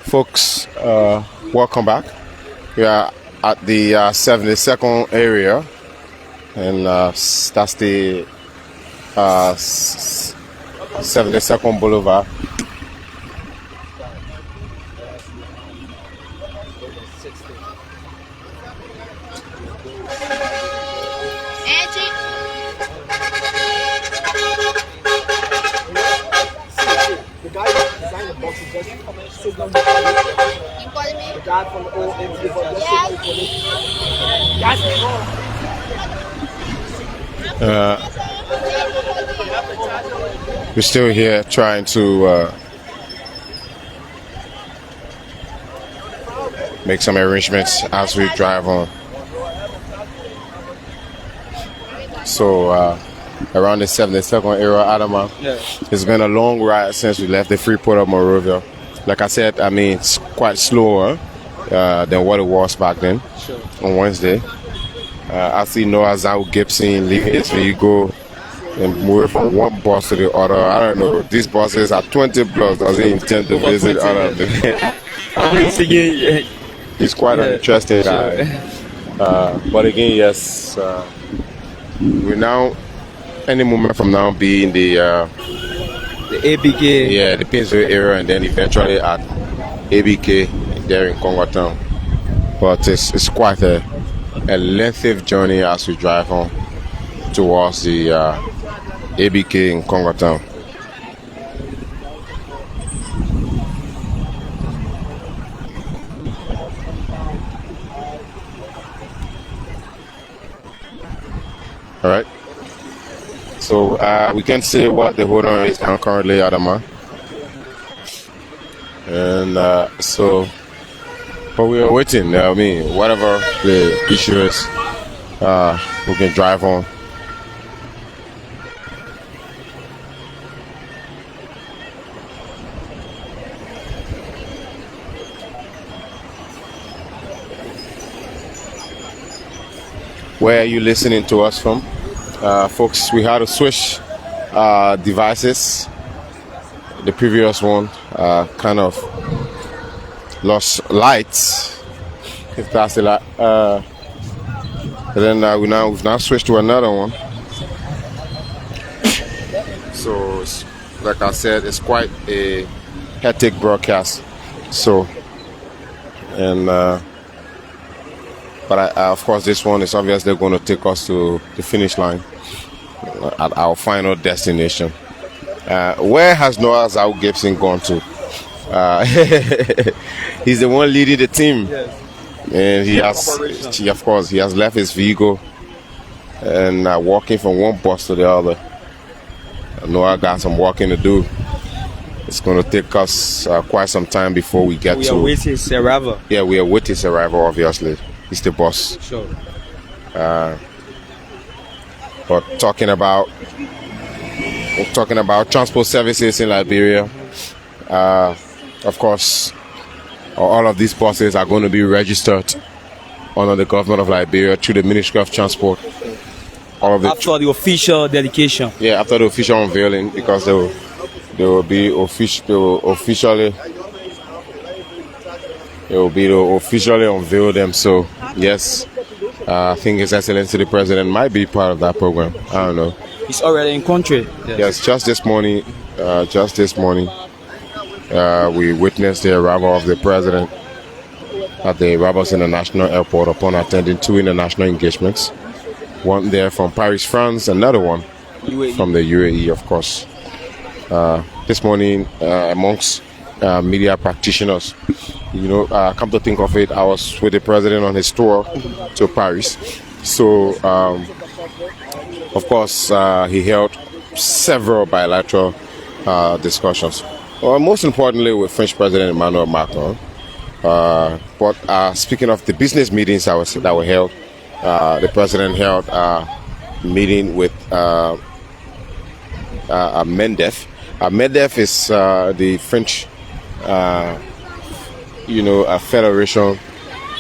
Folks, welcome back. We are at the 72nd area, and that's the 72nd Boulevard. We're still here trying to make some arrangements as we drive on. So around the 72nd area, Adama, it's been a long ride since we left the Freeport of Monrovia. Like I said, I mean, it's quite slower than what it was back then on Wednesday. I see Noah Zhao Gibson leaving his vehicle and move from one bus to the other. I don't know. These buses are 20 blocks. Does he intend to visit other of them? He's quite an interesting guy. But again, yes, we now, any moment from now, be in the ABK. Yeah, the Painesville area, and then eventually at ABK there in Congo Town. But it's quite a lengthy journey as we drive on towards the ABK in Congo Town. All right. So we can see what the hold on is now currently, Adama. And but we are waiting. I mean, whatever the issue is, we can drive on. Where are you listening to us from? Folks, we had to switch devices. The previous one kind of lost lights, if that's the light. Then we've now switched to another one. So, like I said, it's quite a hectic broadcast. So, and but of course, this one is obviously going to take us to the finish line at our final destination. Where has Noah Zhao Gibson gone to? He's the one leading the team, and he has left his vehicle and walking from one bus to the other. Noah got some walking to do. It's going to take us quite some time before we get to. We are with his arrival. Yeah, we are with his arrival. Obviously, he's the boss. Sure. But talking about transport services in Liberia, of course, all of these buses are going to be registered under the government of Liberia through the Ministry of Transport. After the official dedication. Yeah, after the official unveiling, because they will officially unveil them. So yes, I think His Excellency the President might be part of that program. I don't know. He's already in country. Yes, just this morning, we witnessed the arrival of the President at the Rabat International Airport upon attending 2 international engagements. One there from Paris, France, another one from the UAE, of course. This morning, amongst media practitioners, come to think of it, I was with the President on his tour to Paris. So, of course, he held several bilateral discussions. Most importantly, with French President Emmanuel Macron. But speaking of the business meetings that were held, the President held a meeting with MENDEF. MENDEF is the French, a federation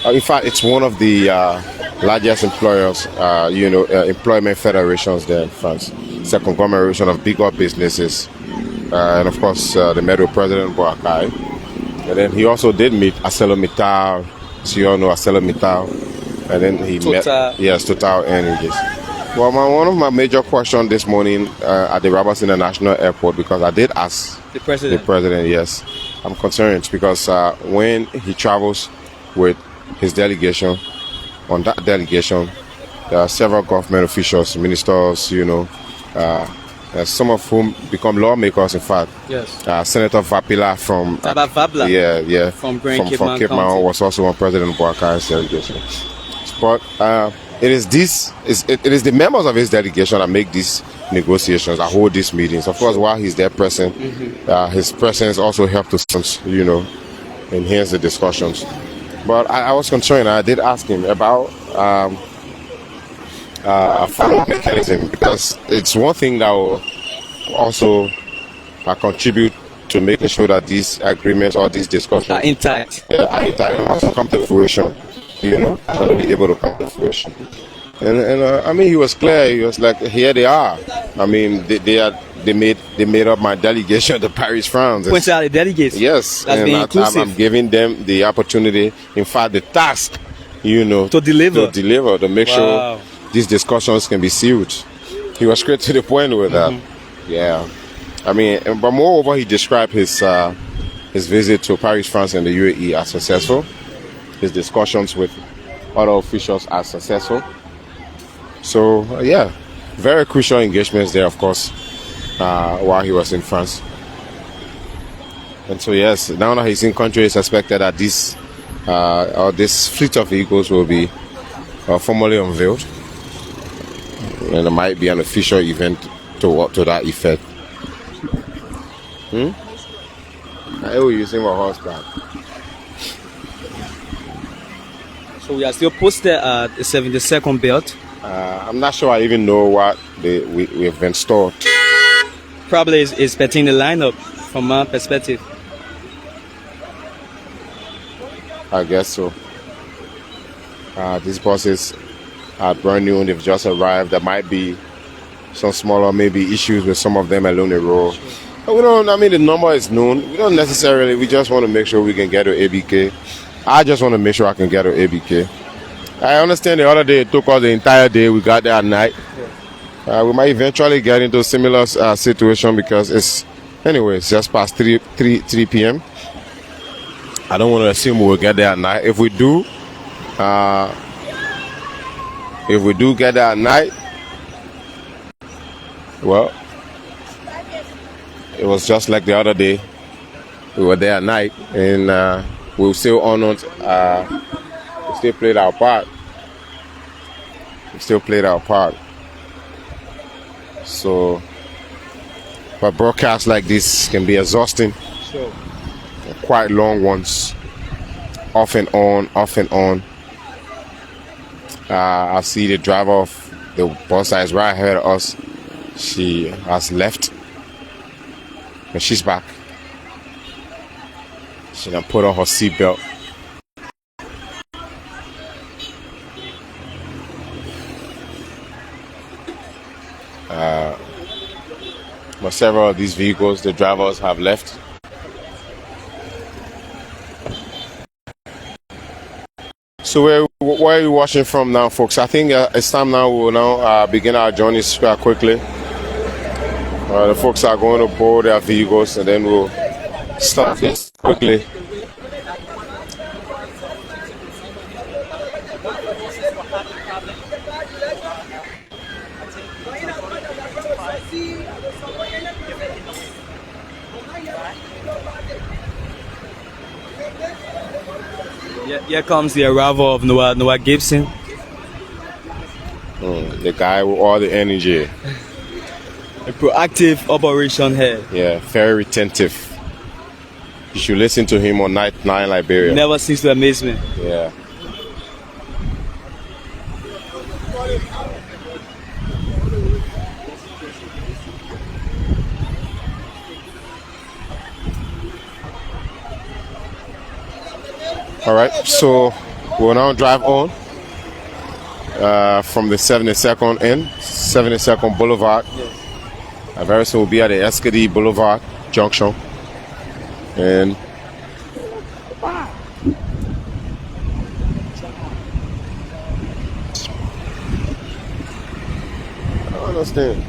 In fact, it's one of the largest employers, employment federations there in France. It's a conglomeration of bigger businesses, and of course, the Meadow president Boakai. And then he also did meet ArcelorMittal. So you all know ArcelorMittal. And then he met Total Energies. Well, one of my major questions this morning at the Roberts International Airport, because I did ask the president. Yes, I'm concerned because when he travels with his delegation, on that delegation, there are several government officials, ministers, some of whom become lawmakers. In fact, yes. Senator Vapila from Cape Mahon was also on President Boakai's delegation. But it is the members of his delegation that make these negotiations, that hold these meetings. Of course, while he's there present, his presence also helped to, enhance the discussions. But I was concerned. I did ask him about a follow-up mechanism, because it's one thing that will also contribute to making sure that these agreements or these discussions are intact. Also come to fruition. Be able to come to fruition. And he was clear. He was like, here they are. They made up my delegation to Paris, France. Which are the delegates? Yes, that's being inclusive. I'm giving them the opportunity, in fact, the task, to deliver, to make sure these discussions can be sealed. He was straight to the point with that. Yeah, but moreover, he described his visit to Paris, France, and the UAE as successful. His discussions with other officials are successful. So, very crucial engagements there, of course, while he was in France. And so, yes, now that he's in country, it's expected that this fleet of vehicles will be formally unveiled. And there might be an official event to that effect. I will use him a horseback. So we are still posted at the 72nd belt. I'm not sure I even know what we have installed. Probably is expecting the lineup from my perspective. I guess so. These buses are brand new and they've just arrived. There might be some smaller maybe issues with some of them along the road. But the number is known. We just want to make sure we can get to ABK. I just want to make sure I can get to ABK. I understand the other day it took us the entire day. We got there at night. We might eventually get into a similar situation because it's just past 3 p.m. I don't want to assume we'll get there at night. If we do get there at night, well, it was just like the other day. We were there at night and we still honored. We still played our part. So, but broadcasts like this can be exhausting. Sure. Quite long ones. Off and on. I see the driver of the bus that is right ahead of us. She has left. And she's back. She done put on her seatbelt. But several of these vehicles, the drivers have left. So where are you watching from now, folks? I think it's time now. We'll now begin our journey quickly. The folks are going to board their vehicles and then we'll start this quickly. Here comes the arrival of Noah Gibson. The guy with all the energy. A proactive operation head. Yeah, very retentive. You should listen to him on Night 9 Liberia. Never cease to amaze me. Yeah. All right, so We'll now drive on from the 72nd end, 72nd Boulevard. Yes. Very soon we'll be at the Escady Boulevard junction. And I don't understand.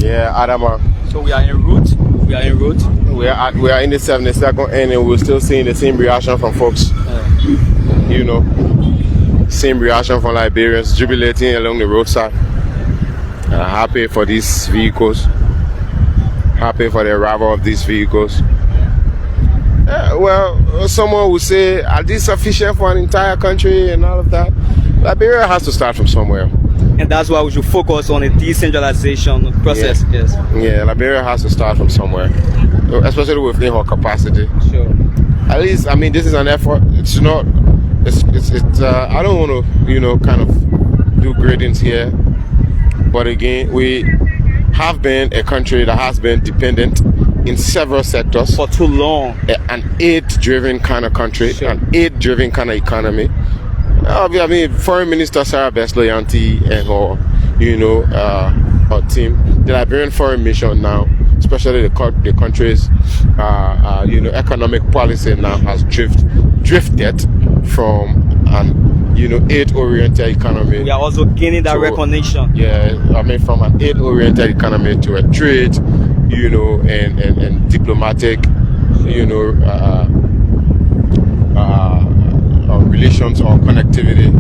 Yeah, Adama. So we are en route. We are en route. We are in the 72nd end, and we're still seeing the same reaction from folks. You know, same reaction from Liberians jubilating along the roadside. Happy for these vehicles. Happy for the arrival of these vehicles. Well, someone would say, are these sufficient for an entire country and all of that? Liberia has to start from somewhere. And that's why we should focus on a decentralization process. Yeah. Yes. Yeah, Liberia has to start from somewhere, especially within her capacity. Sure. At least, I mean, this is an effort. It's not. It's. I don't want to, kind of do gradings here, but again, we have been a country that has been dependent in several sectors For too long. An aid-driven kind of country, Sure. an aid-driven kind of economy. I mean, Foreign Minister Sarah Besloyanti and her team, the Liberian Foreign Mission now, especially the country's, economic policy now has drifted from an, aid-oriented economy. We are also gaining that So, recognition. Yeah, I mean, from an aid-oriented economy to a trade, and diplomatic, relations or connectivity,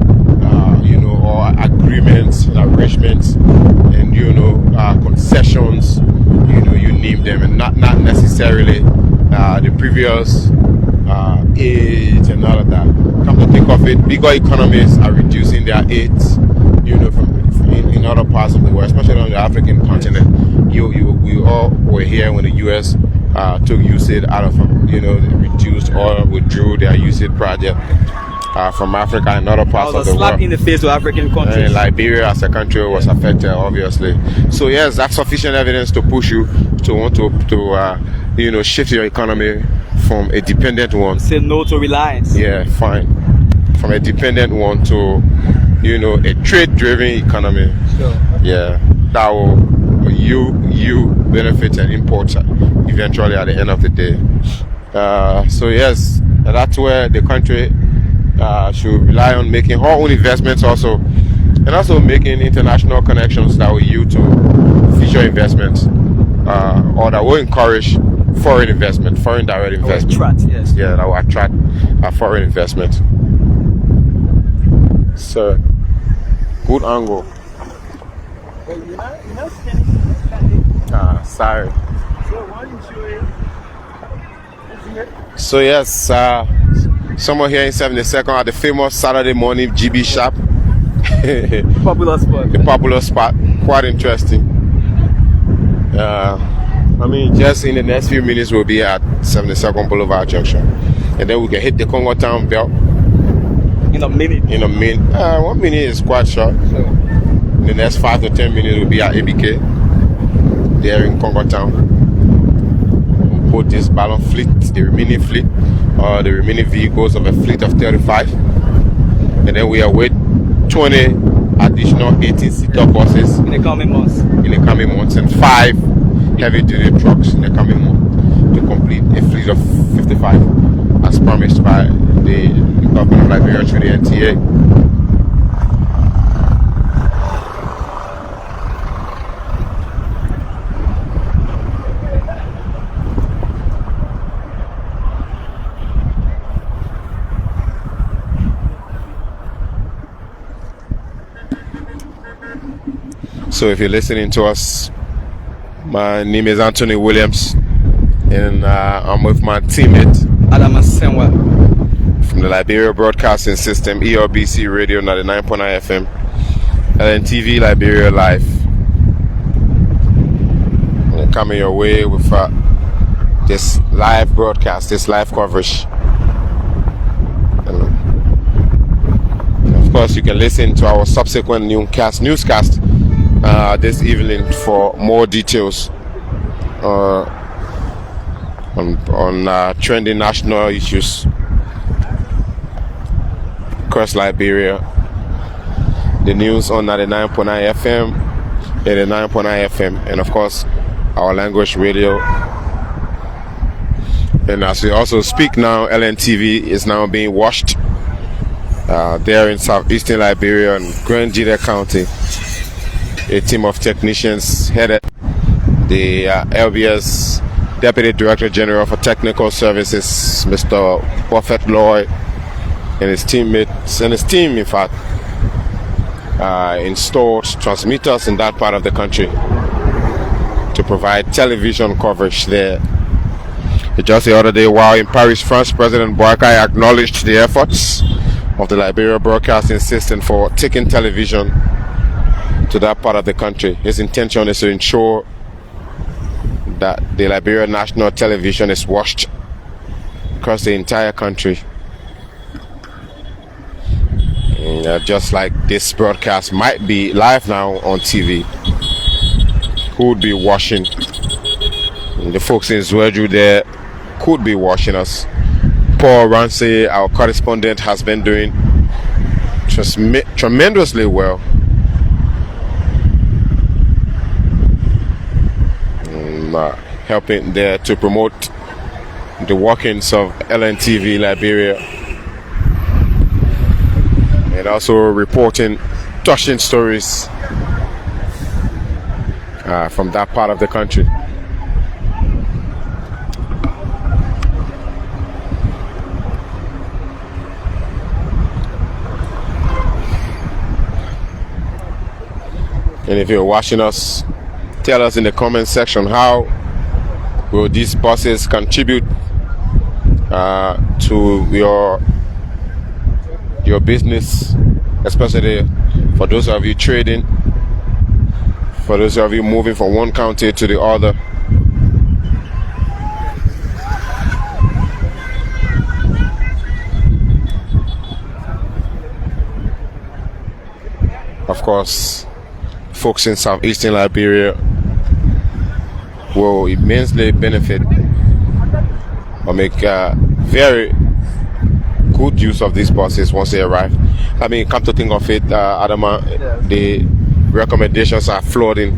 or agreements, arrangements, and concessions, you name them, and not necessarily the previous aid and all of that. Come to think of it, bigger economies are reducing their aids, in other parts of the world, especially on the African continent. We all were here when the U.S. Took USAID out of, they reduced or withdrew their USAID project from Africa and other parts of the a slap world. in the face to African countries. And Liberia as a country was affected, obviously. So yes, that's sufficient evidence to push you to want to shift your economy from a dependent one. Say no to reliance. Yeah, fine. From a dependent one to, a trade-driven economy. Sure. Yeah, that will you benefit and import eventually at the end of the day. So yes, that's where the country should rely on making her own investments also, and also making international connections that will yield to future investments, or that will encourage foreign investment, foreign direct investment. Attract, yes. Yeah, that will attract foreign investment. So, good angle. Sorry. So yes, someone here in 72nd at the famous Saturday morning GB shop. Popular spot. The popular spot, quite interesting. I mean, just in the next few minutes we'll be at 72nd Boulevard Junction, and then we can hit the Congo Town belt. In a minute. 1 minute is quite short. Sure. In the next 5 to 10 minutes we'll be at ABK, there in Congo Town. We'll put this balloon fleet, the remaining vehicles of a fleet of 35, and then we await 20 additional 18-seater buses In the coming months. and 5 heavy-duty trucks in the coming month to complete a fleet of 55 as promised by the government of Liberia through the NTA. So if you're listening to us, my name is Anthony Williams, and I'm with my teammate Adama Senwa. from the Liberia Broadcasting System, ERBC Radio 99.9 FM, LNTV Liberia Live. And coming your way with this live broadcast, this live coverage. And of course, you can listen to our subsequent newscast this evening for more details on trending national issues across Liberia. The news on 99.9 FM, 89.9 FM, and of course our language radio. And as we also speak now, LNTV is now being watched there in southeastern Liberia and Grand Jida County. A team of technicians headed the LBS Deputy Director General for Technical Services, Mr. Buffett Lloyd, and his teammates and his team, in fact, installed transmitters in that part of the country to provide television coverage there. Just the other day, while in Paris, France, President Boakai acknowledged the efforts of the Liberia Broadcasting System for taking television to that part of the country. His intention is to ensure that the Liberia National Television is watched across the entire country. Just like this broadcast might be live now on TV, who would be watching? The folks in Zwedru there could be watching us. Paul Ramsey, our correspondent, has been doing tremendously well. Helping there to promote the workings of LNTV Liberia, and also reporting touching stories from that part of the country. And if you're watching us, tell us in the comment section, how will these buses contribute to your business, especially for those of you trading, for those of you moving from one county to the other. Of course, folks in southeastern Liberia will immensely benefit or make very good use of these buses once they arrive. I mean, come to think of it, Adama, the recommendations are flooding,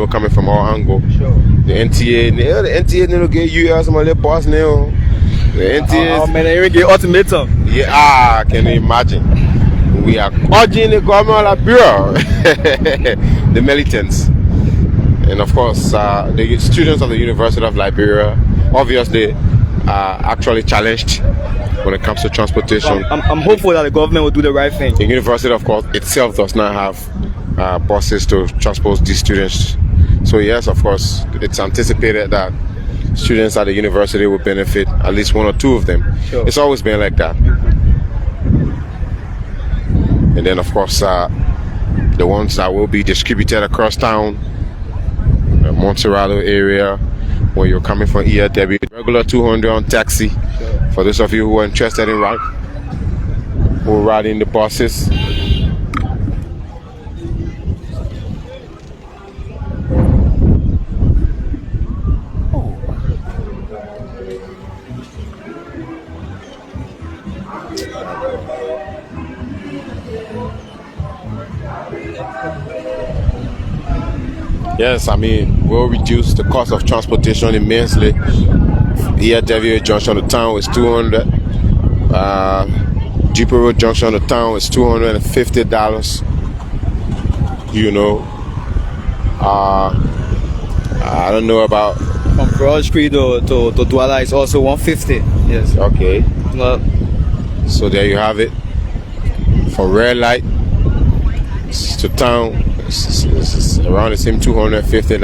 coming from our angle. Sure. The NTA never get you as my little boss now. The NTA. Oh man, they get ultimatum. Yeah, can you imagine? We are urging the government of Liberia, the militants. And of course, the students of the University of Liberia obviously are actually challenged when it comes to transportation. I'm hopeful that the government will do the right thing. The university, of course, itself does not have buses to transport these students. So yes, of course, it's anticipated that students at the university will benefit, at least one or two of them. Sure. It's always been like that. And then, of course, the ones that will be distributed across town, the Montserrado area, when you're coming from ERW, regular 200 on taxi. Sure. For those of you who are interested in riding the buses. Yes, I mean, we'll reduce the cost of transportation immensely. ERW Junction to town is $200. Jeep Road Junction to town is $250. I don't know about. From Broad Street to Douala is also $150. Yes. Okay. Well, so there you have it. From Red Light to town, it's around the same $250.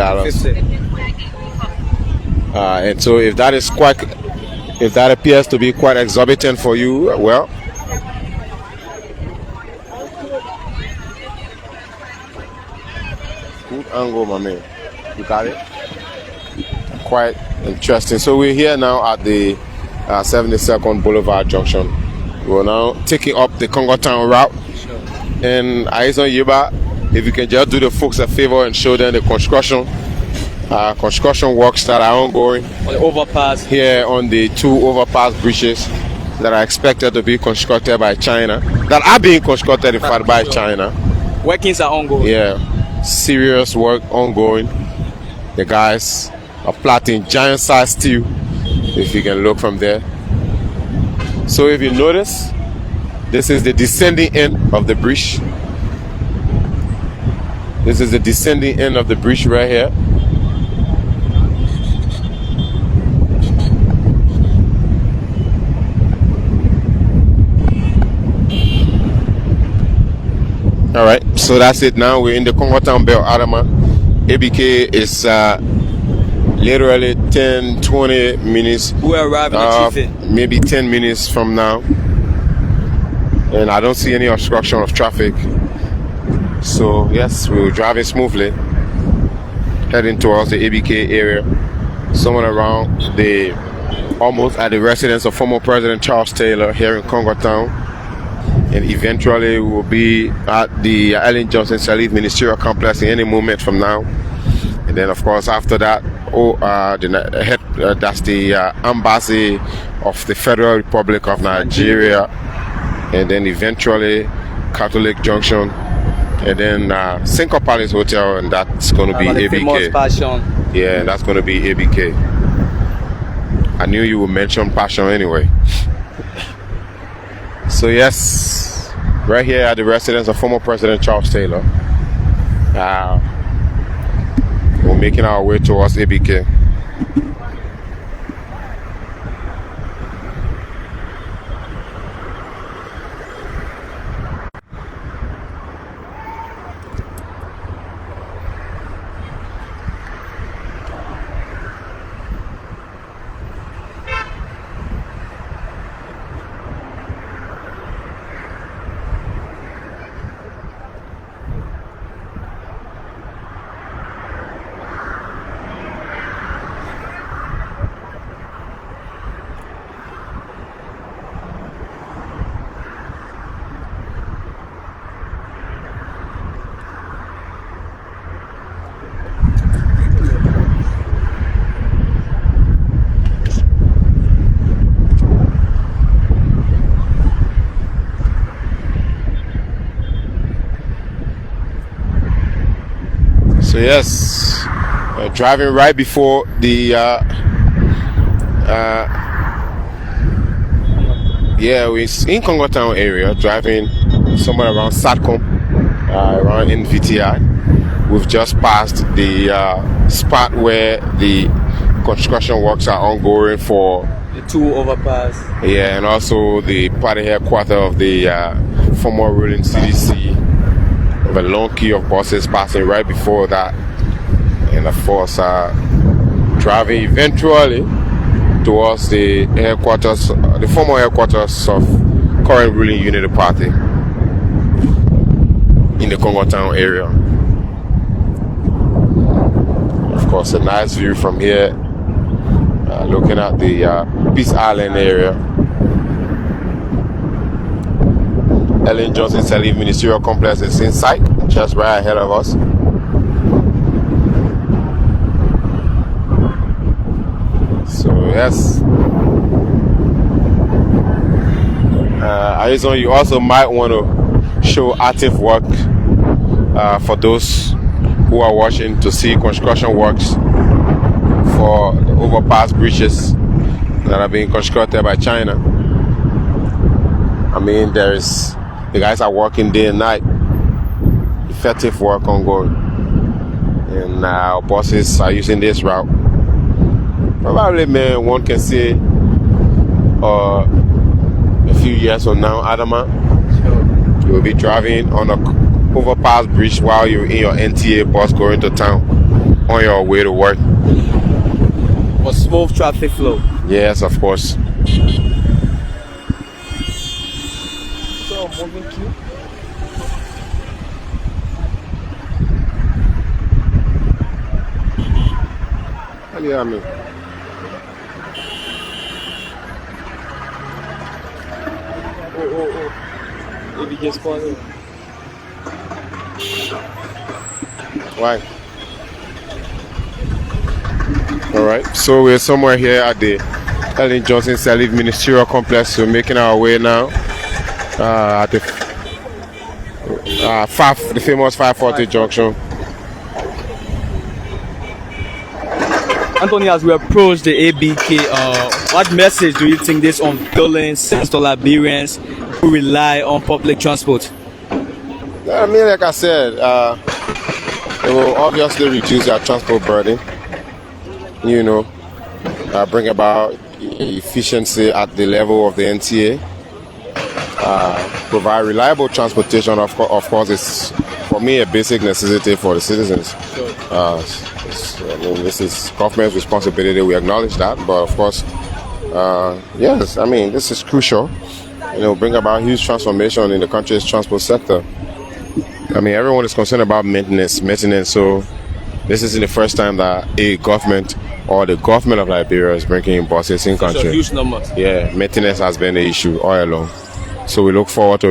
And so if that is quite If that appears to be quite exorbitant for you, well, good angle, my man. You got it? Quite interesting. So we're here now at the 72nd Boulevard Junction. We're now taking up the Congo Town route. Sure. And Aizon Yeba, if you can just do the folks a favor and show them the construction works that are ongoing On the overpass. here on the two overpass bridges that are expected to be constructed by China, that are being constructed in fact by China. Workings are ongoing. Yeah, serious work ongoing. The guys are plotting giant size steel, if you can look from there. So if you notice, this is the descending end of the bridge. This is the descending end of the bridge right here. All right, so that's it now. We're in the Congo Town Bell Adama. ABK is literally 10-20 minutes. We're arriving at Chief. Maybe 10 minutes from now. And I don't see any obstruction of traffic. So yes, we're driving smoothly, heading towards the ABK area. Somewhere around almost at the residence of former President Charles Taylor here in Congo Town. And eventually we will be at the Ellen Johnson Sirleaf Ministerial Complex in any moment from now. And then, of course, after that, that's the Embassy of the Federal Republic of Nigeria. And then eventually Catholic Junction. And then Cinco Palace Hotel, and that's going to be ABK. Yeah, and that's going to be ABK. I knew you would mention Passion anyway. So yes, right here at the residence of former President Charles Taylor, we're making our way towards ABK. So yes, driving right before the we're in Congo Town area, driving somewhere around Satcom, around NVTI. We've just passed the spot where the construction works are ongoing for The two overpass. Yeah, and also the party headquarters of the former ruling CDC. A long queue of buses passing right before that, and of course driving eventually towards the headquarters, the former headquarters of current ruling Unity Party in the Congo Town area. Of course, a nice view from here, looking at the Peace Island area. Ellen Johnson Sirleaf Ministerial Complex is in sight, just right ahead of us. So yes, Arizona, you also might want to show active work for those who are watching to see construction works for the overpass bridges that are being constructed by China. I mean, the guys are working day and night, effective work ongoing, and our bosses are using this route. Probably, man, one can say a few years from now, Adama, you will be driving on a overpass bridge while you're in your NTA bus going to town on your way to work. For smooth traffic flow. Yes, of course. So moving queue. Yeah, I mean. Oh. If you just call it. Why? All right. So we're somewhere here at the Ellen Johnson Sirleaf Ministerial Complex. So making our way now at the the famous 540 junction. Anthony, as we approach the ABK, what message do you think this unveiling sends to Liberians who rely on public transport? I mean, like I said, it will obviously reduce our transport burden. You know, bring about efficiency at the level of the NTA. Provide reliable transportation. Of course, it's for me a basic necessity for the citizens. I mean, this is government's responsibility. We acknowledge that, but of course, yes, I mean, this is crucial. You know, bring about huge transformation in the country's transport sector. I mean, everyone is concerned about maintenance. So, this isn't the first time that a government or the government of Liberia is bringing in buses in country. It's a huge number. Yeah, maintenance has been an issue all along. So we look forward to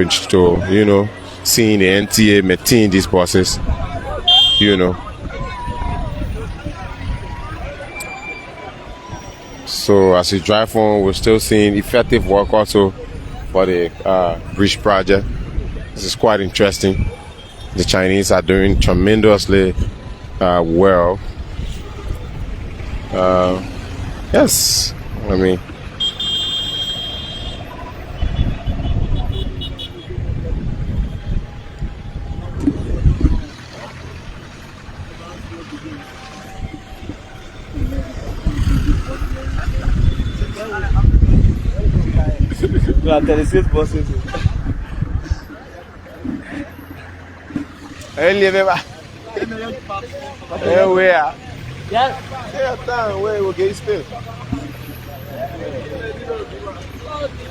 you know, seeing the NTA maintain these buses. You know. So as we drive on, we're still seeing effective work also for the bridge project. This is quite interesting. The Chinese are doing tremendously well. Yes, I mean. You are 36 buses. Where? Yeah. Where will get space?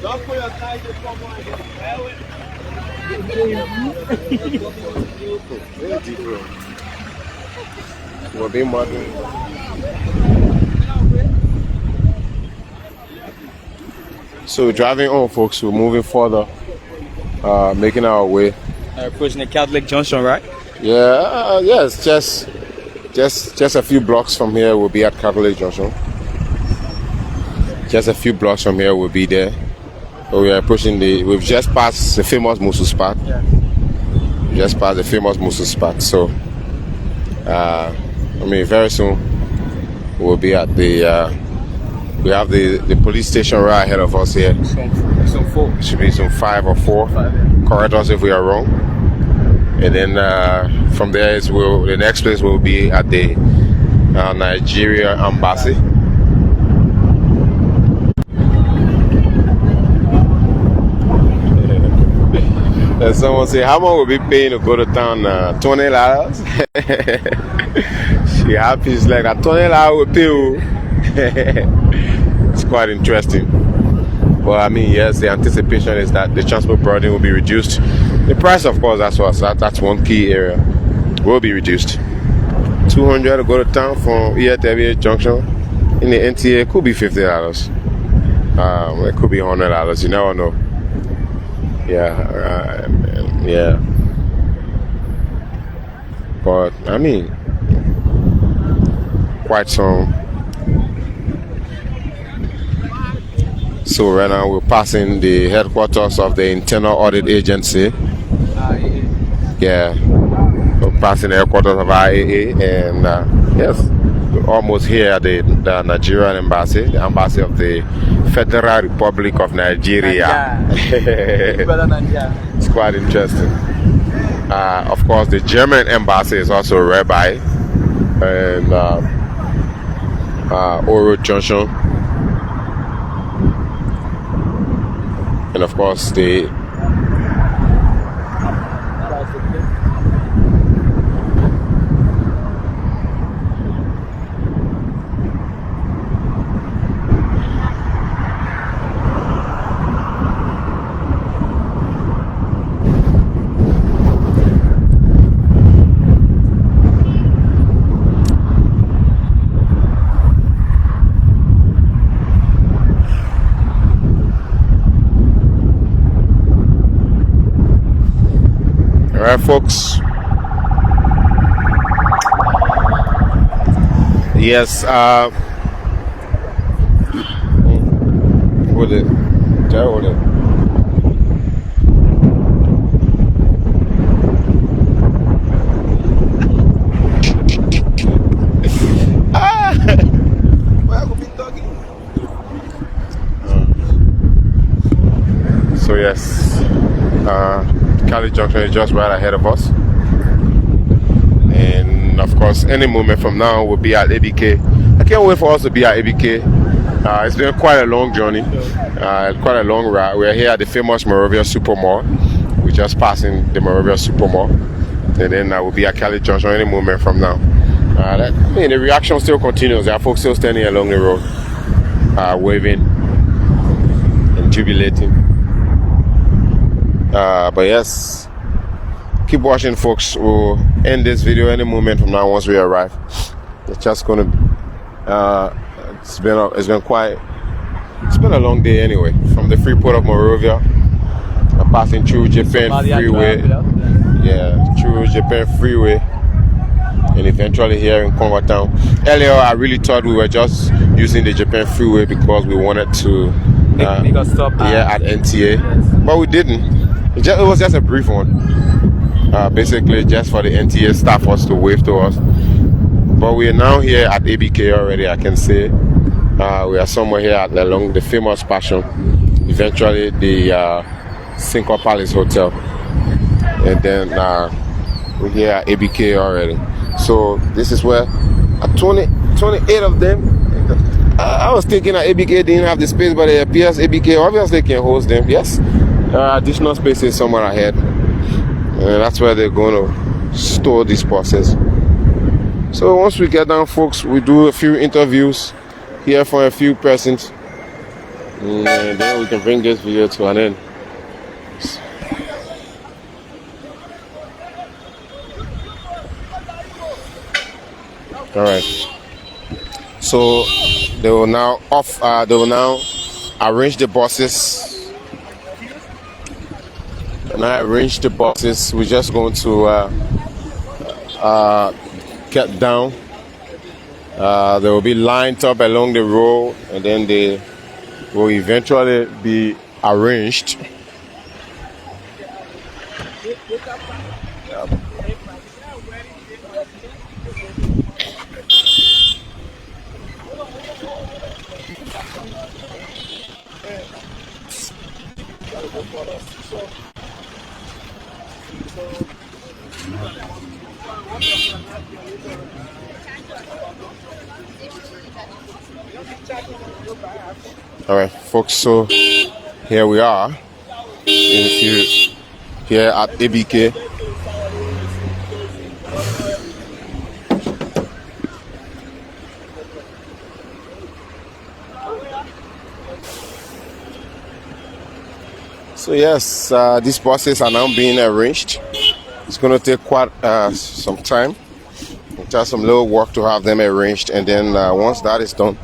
Don't put your tie We'll be modern. So we're driving on, folks. We're moving further, making our way. Approaching the Catholic Junction, right? Yeah, yes, just a few blocks from here we'll be at Catholic Junction. Just a few blocks from here we'll be there. So we are approaching we've just passed the famous Musu spot. Yeah. We just passed the famous Musu spot. So, I mean, very soon we'll be at we have the police station right ahead of us here. Some 4. It should be some 5 or 4. 5, yeah. Correct us if we are wrong. And then from there, the next place will be at the Nigeria Embassy. And someone say, how much will be paying to go to town? $20? She happy. She's like, $20 will pay you. It's quite interesting. Well, I mean, yes, the anticipation is that the transport burden will be reduced. The price, of course, that's one key area, will be reduced. $200 to go to town from here to every junction. In the NTA, could be $50. It could be $100. You never know. Yeah. But I mean, quite some. So right now we're passing the headquarters of the Internal Audit Agency. Yeah, we're passing the headquarters of IAA, and yes, we're almost here at the Nigerian Embassy, the Embassy of the Federal Republic of Nigeria. It's quite interesting. Of course, the German Embassy is also right by, and Oro Junction. And of course, the right, folks. Yes. Hold it. Hold it. So yes, Cali Junction is just right ahead of us, and of course, any moment from now we'll be at ABK. I can't wait for us to be at ABK. It's been quite a long journey, quite a long ride. We're here at the famous Monrovia Super Mall. We're just passing the Monrovia Super Mall, and then we'll be at Cali Junction any moment from now. The reaction still continues. There are folks still standing along the road, waving and jubilating. But yes, keep watching, folks. We'll end this video any moment from now once we arrive. It's just gonna it's been a long day anyway, from the Freeport of Monrovia, passing through Japan Freeway, through Japan Freeway, and eventually here in Congo Town. Earlier I really thought we were just using the Japan Freeway because we wanted to make a stop at NTA, but we didn't. It was just a brief one, basically just for the NTA staffers to wave to us. But we are now here at ABK already, I can say. We are somewhere here along the famous Passion, eventually the Cinco Palace Hotel, and then we're here at ABK already. So this is where 28 of them. I was thinking that ABK didn't have the space, but it appears ABK obviously can host them. Yes, there are additional spaces somewhere ahead, and that's where they're going to store these buses. So once we get down, folks, we do a few interviews, hear from a few persons, and then we can bring this video to an end. All right. So they will now arrange the buses. We're just going to get down. They will be lined up along the road, and then they will eventually be arranged. All right, folks, so here we are here at ABK. So yes, these buses are now being arranged. It's going to take quite some time. Just some little work to have them arranged, and then once that is done,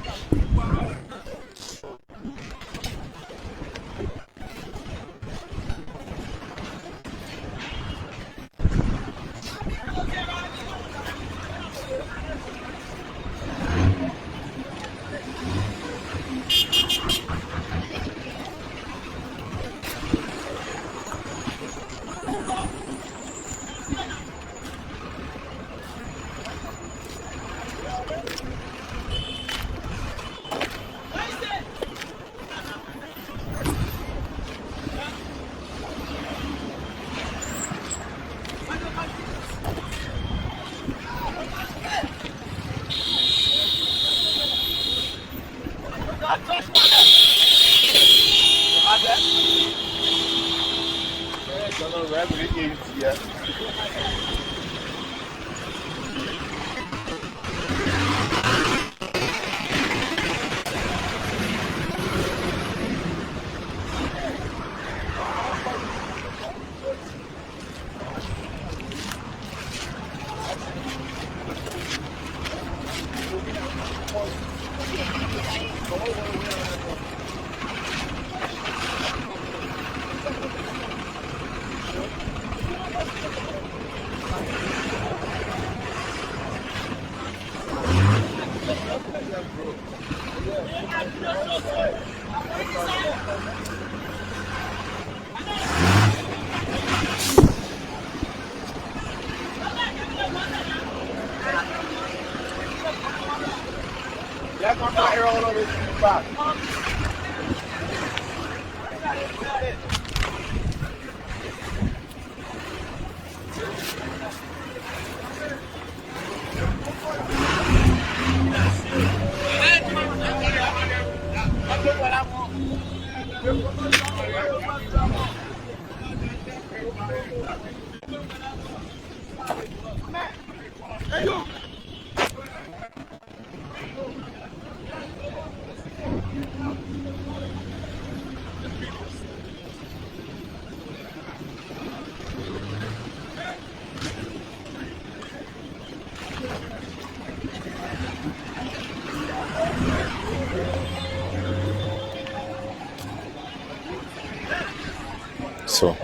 So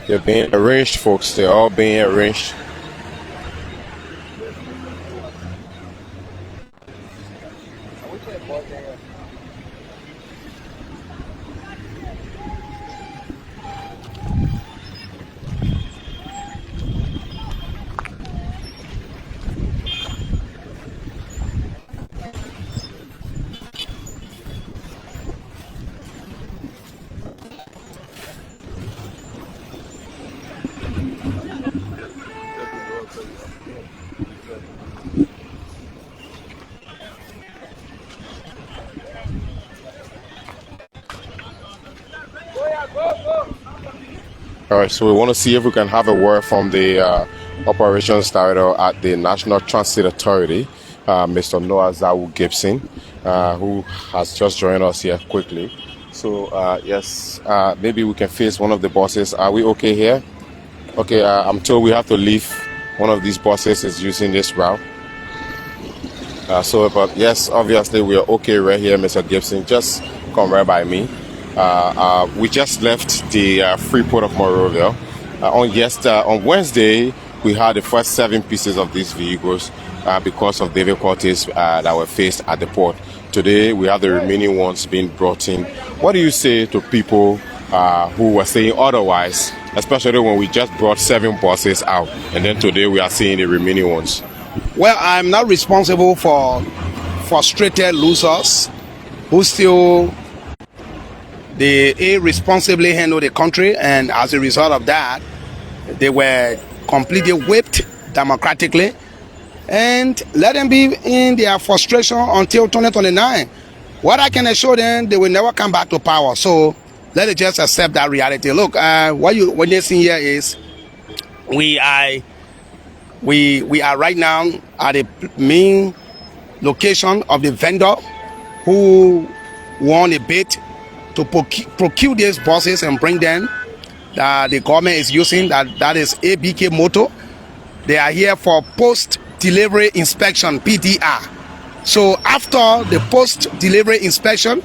they're being arranged, folks. They're all being arranged. All right, so we want to see if we can have a word from the operations director at the National Transit Authority, Mr. Noah Zawu Gibson, who has just joined us here quickly. So, yes, maybe we can face one of the buses. Are we okay here? Okay, I'm told we have to leave. One of these buses is using this route. But yes, obviously we are okay right here, Mr. Gibson. Just come right by me. We just left the Freeport of Monrovia. On Wednesday, we had the first 7 pieces of these vehicles because of difficulties that were faced at the port. Today, we have the remaining ones being brought in. What do you say to people who were saying otherwise, especially when we just brought 7 buses out, and then today we are seeing the remaining ones? Well, I'm not responsible for frustrated losers who still they irresponsibly handle the country, and as a result of that, they were completely whipped democratically, and let them be in their frustration until 2029. What I can assure them, they will never come back to power. So let us just accept that reality. Look, what you're witnessing here is we are right now at the main location of the vendor who won a bid to procure these buses and bring them that the government is using, that is ABK Motor. They are here for post-delivery inspection, PDR. So after the post-delivery inspection,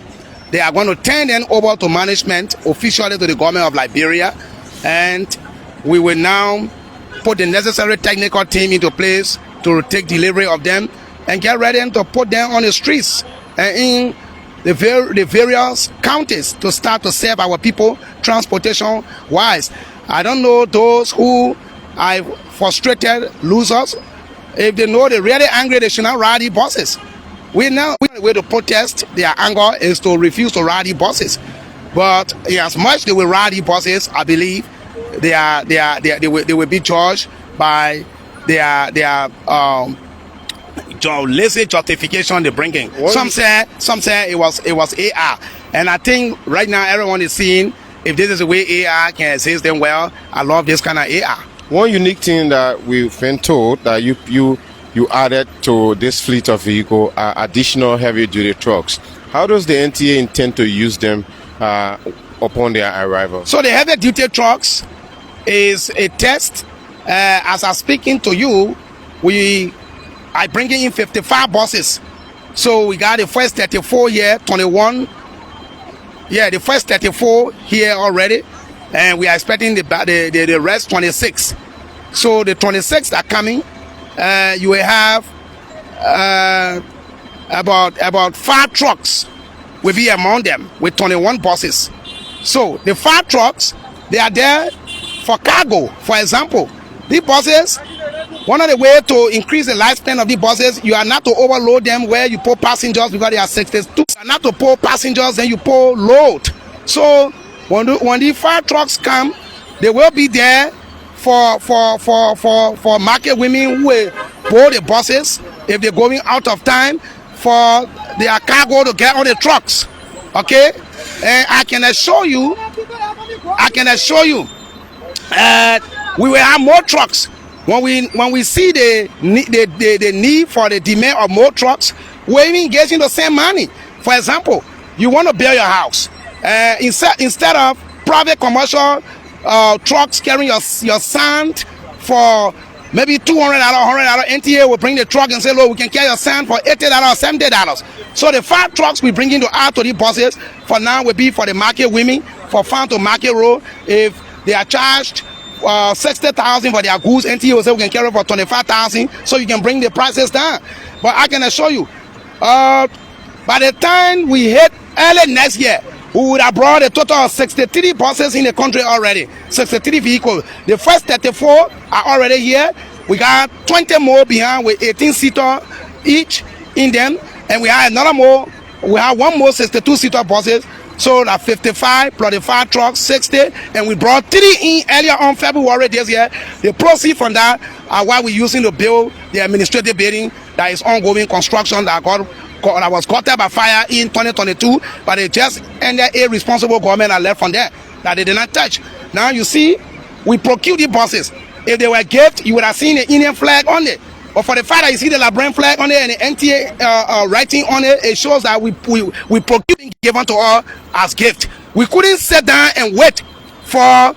they are going to turn them over to management, officially to the government of Liberia, and we will now put the necessary technical team into place to take delivery of them and get ready to put them on the streets and in the various counties to start to serve our people transportation wise. I don't know those who are frustrated losers. If they know they're really angry, they should not ride the buses. We know the way to protest their anger is to refuse to ride the buses. But as much they will ride the buses, I believe they will be judged by their lazy justification they're bringing. Some say it was AR, and I think right now everyone is seeing if this is the way AR can assist them well. I love this kind of AR. One unique thing that we've been told that you added to this fleet of vehicle are additional heavy-duty trucks. How does the NTA intend to use them upon their arrival? So the heavy-duty trucks is a test. As I'm speaking to you, I bringing in 55 buses. So we got the first 34 here, 21. Yeah, the first 34 here already, and we are expecting the rest 26. So the 26 that are coming, you will have about 5 trucks will be among them with 21 buses. So the 5 trucks, they are there for cargo. For example, these buses, one of the ways to increase the lifespan of the buses, you are not to overload them where you put passengers because they are 62. You are not to put passengers, then you put load. So when the fire trucks come, they will be there for market women who will board the buses if they're going out of time for their cargo to get on the trucks. Okay, and I can assure you, we will have more trucks. When we see the need for the demand of more trucks, we're even engaging the same money. For example, you want to build your house, instead of private commercial trucks carrying your sand for maybe $200, $100, NTA will bring the truck and say, look, we can carry your sand for $80, $70. So the 5 trucks we bring into out to the buses for now will be for the market women, for farm to market road. If they are charged 60,000 for their goods, NTA will say we can carry for 25,000, so you can bring the prices down. But I can assure you, by the time we hit early next year, we would have brought a total of 63 buses in the country already. 63 vehicles. The first 34 are already here. We got 20 more behind with 18-seater each in them, and we have another more. We have one more 62-seater buses. So that 55 plus the 5 trucks, 60, and we brought 3 in earlier on February this year. The proceeds from that are what we're using to build the administrative building that is ongoing construction that was caught by fire in 2022, but it just ended a responsible government that left from there that they did not touch. Now you see, we procure the buses. If they were gift, you would have seen the Indian flag on it. But for the fact that you see the Labrador flag on it and the NTA writing on it, it shows that we procure given to us as gift. We couldn't sit down and wait for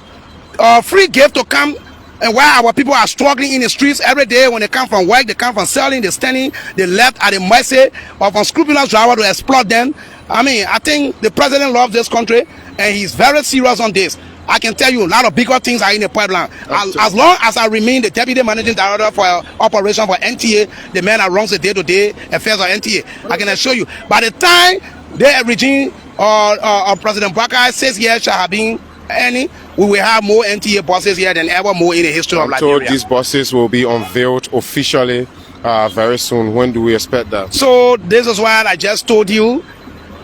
free gift to come. And while our people are struggling in the streets every day, when they come from work, they come from selling, they're standing, they left at the mercy of unscrupulous driver to exploit them. I mean, I think the president loves this country and he's very serious on this. I can tell you a lot of bigger things are in the pipeline. As long as I remain the deputy managing director for operation for NTA, the man that runs the day-to-day affairs of NTA, I can assure you, by the time the regime or President Baka says here shall have been any, we will have more NTA buses here than ever more in the history of Liberia. So these buses will be unveiled officially very soon. When do we expect that? So this is what I just told you.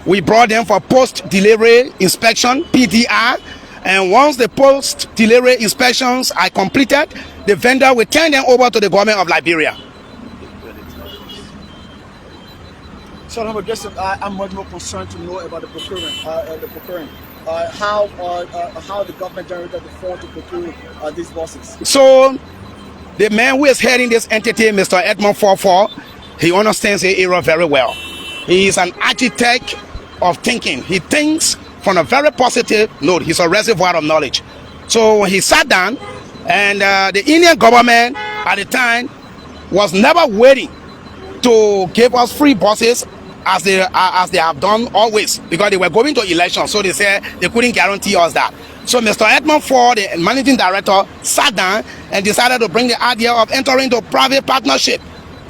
We brought them for post-delivery inspection, PDR, and once the post-delivery inspections are completed, the vendor will turn them over to the government of Liberia. So I'm much more concerned to know about the procuring. How the government generated the fund to procure these buses. So the man who is heading this entity, Mr. Edmond 44, he understands the area very well. He is an architect of thinking. He thinks from a very positive note. He's a reservoir of knowledge. So he sat down, and the Indian government at the time was never waiting to give us free buses as they have done always, because they were going to elections, so they said they couldn't guarantee us that. So Mr. Edmond Ford, the managing director, sat down and decided to bring the idea of entering into a private partnership.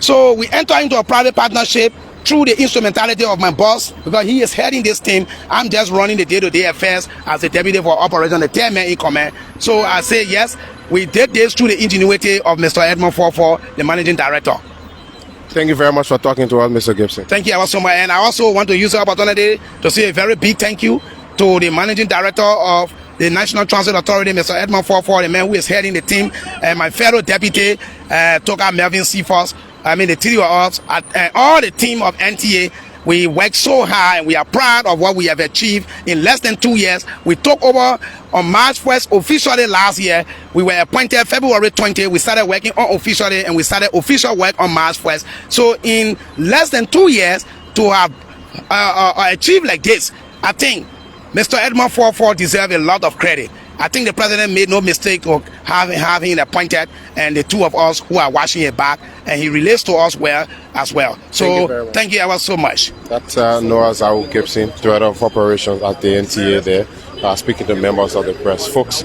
So we entered into a private partnership through the instrumentality of my boss, because he is heading this team. I'm just running the day-to-day affairs as the deputy for operation, the 10 man in command. So I say yes, we did this through the ingenuity of Mr. Edmond Ford, the managing director. Thank you very much for talking to us, Mr. Gibson. Thank you ever so much. And I also want to use the opportunity to say a very big thank you to the managing director of the National Transit Authority, Mr. Edmond Ford, the man who is heading the team, and my fellow deputy, Toka Melvin Seaforth. I mean, the 3 of us, and all the team of NTA. We worked so hard and we are proud of what we have achieved in less than 2 years. We took over on March 1st officially last year. We were appointed February 20th. We started working unofficially and we started official work on March 1st. So in less than 2 years to have achieved like this, I think Mr. Edmond Ford deserves a lot of credit. I think the president made no mistake to have him appointed, and the 2 of us who are watching it back, and he relates to us well as well. So thank you ever so much. That's Noah Zawu Gibson, Director of Operations at the NTA there, speaking to members of the press. Folks,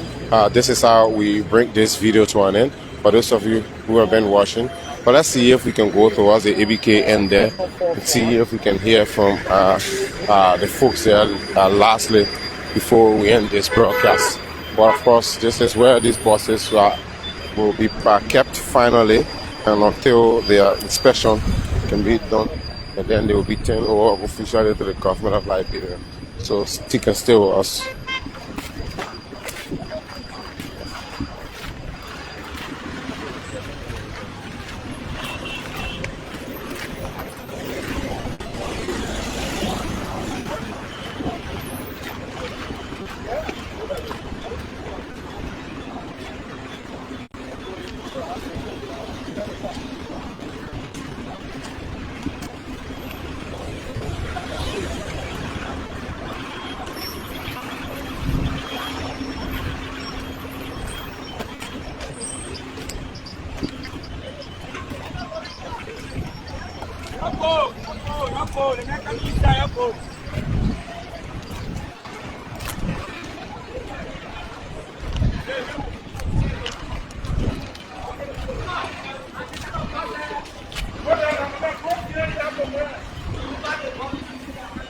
this is how we bring this video to an end. For those of you who have been watching, but let's see if we can go towards the ABK end there and see if we can hear from the folks there lastly before we end this broadcast. But of course, this is where these buses will be kept finally and until their inspection can be done, and then they will be turned over officially to the government of Liberia. So stick and stay with us.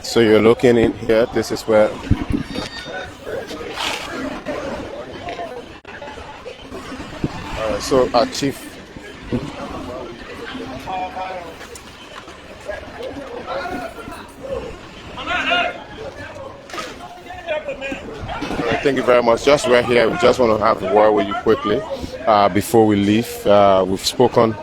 So you're looking in here. This is where so our chief. Thank you very much. Just right here, we just want to have a word with you quickly before we leave. We've spoken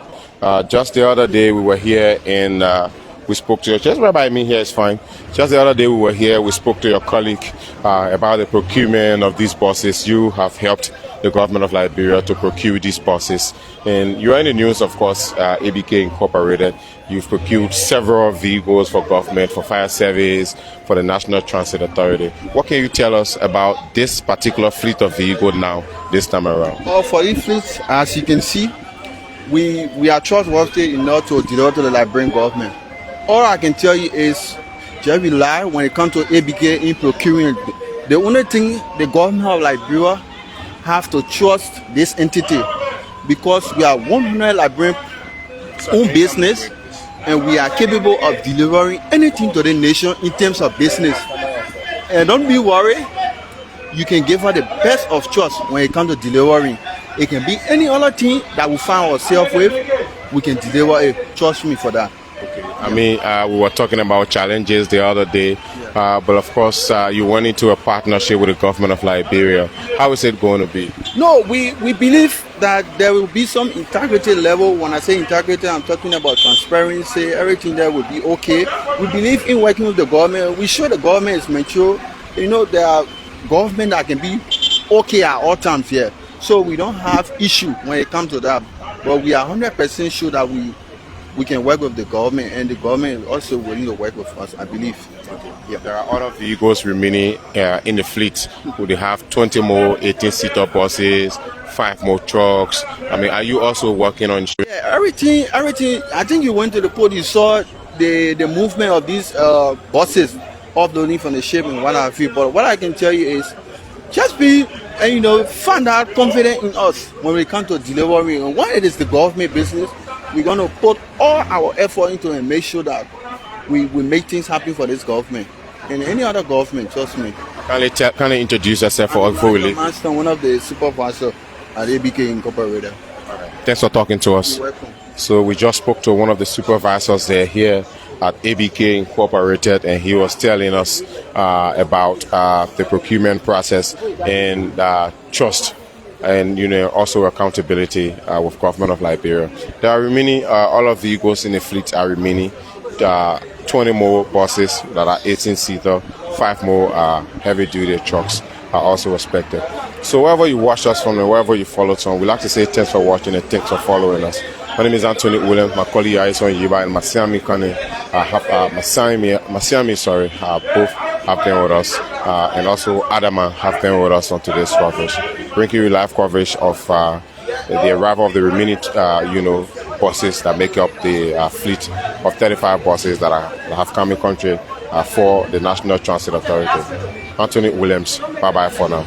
just the other day. We were here and we spoke to you. Just right by me here is fine. Just the other day we were here. We spoke to your colleague about the procurement of these buses. You have helped the government of Liberia to procure these buses, and you are in the news, of course. ABK Incorporated. You've procured several vehicles for government, for fire service, for the National Transit Authority. What can you tell us about this particular fleet of vehicles now, this time around? Well, for this fleet, as you can see, we are trustworthy enough to deliver to the Liberian government. All I can tell you is just rely when it comes to ABK in procuring. The only thing the government of Liberia have to trust this entity, because we are 100 Liberian own business, and we are capable of delivering anything to the nation in terms of business. And don't be worried, you can give her the best of trust when it comes to delivering. It can be any other thing that we find ourselves with, we can deliver it. Trust me for that. Okay. I mean, we were talking about challenges the other day, but of course, you went into a partnership with the government of Liberia. How is it going to be? No, we believe that there will be some integrity level. When I say integrity, I'm talking about transparency. Everything there will be okay. We believe in working with the government. We sure the government is mature. You know, there are government that can be okay at all times here. So we don't have issue when it comes to that. But we are 100% sure that we can work with the government, and the government is also willing to work with us, I believe. Yeah. There are other vehicles remaining in the fleet. Would they have 20 more 18-seater buses, 5 more trucks? I mean, are you also working on? Yeah, everything. I think you went to the port, you saw the movement of these buses offloading from the ship and what have you. But what I can tell you is, just be, find out confident in us when we come to delivering. And when it is the government business, we're going to put all our effort into it and make sure that we make things happen for this government and any other government. Trust me. Can you introduce yourself before we leave? I'm one of the supervisors at ABK Incorporated. Thanks for talking to us. You're welcome. So we just spoke to one of the supervisors here at ABK Incorporated, and he was telling us about the procurement process and trust, and also accountability with government of Liberia. There are remaining all of the vehicles in the fleet are remaining. 20 more buses that are 18-seater, 5 more heavy-duty trucks are also expected. So wherever you watch us from and wherever you follow us on, we'd like to say thanks for watching and thanks for following us. My name is Anthony Williams. My colleague Aison Yiba and Masiami Kane both have been with us, and also Adama have been with us on today's coverage, bringing you live coverage of the arrival of the remaining buses that make up the fleet of 35 buses that have come in country for the National Transit Authority. Anthony Williams, bye bye for now.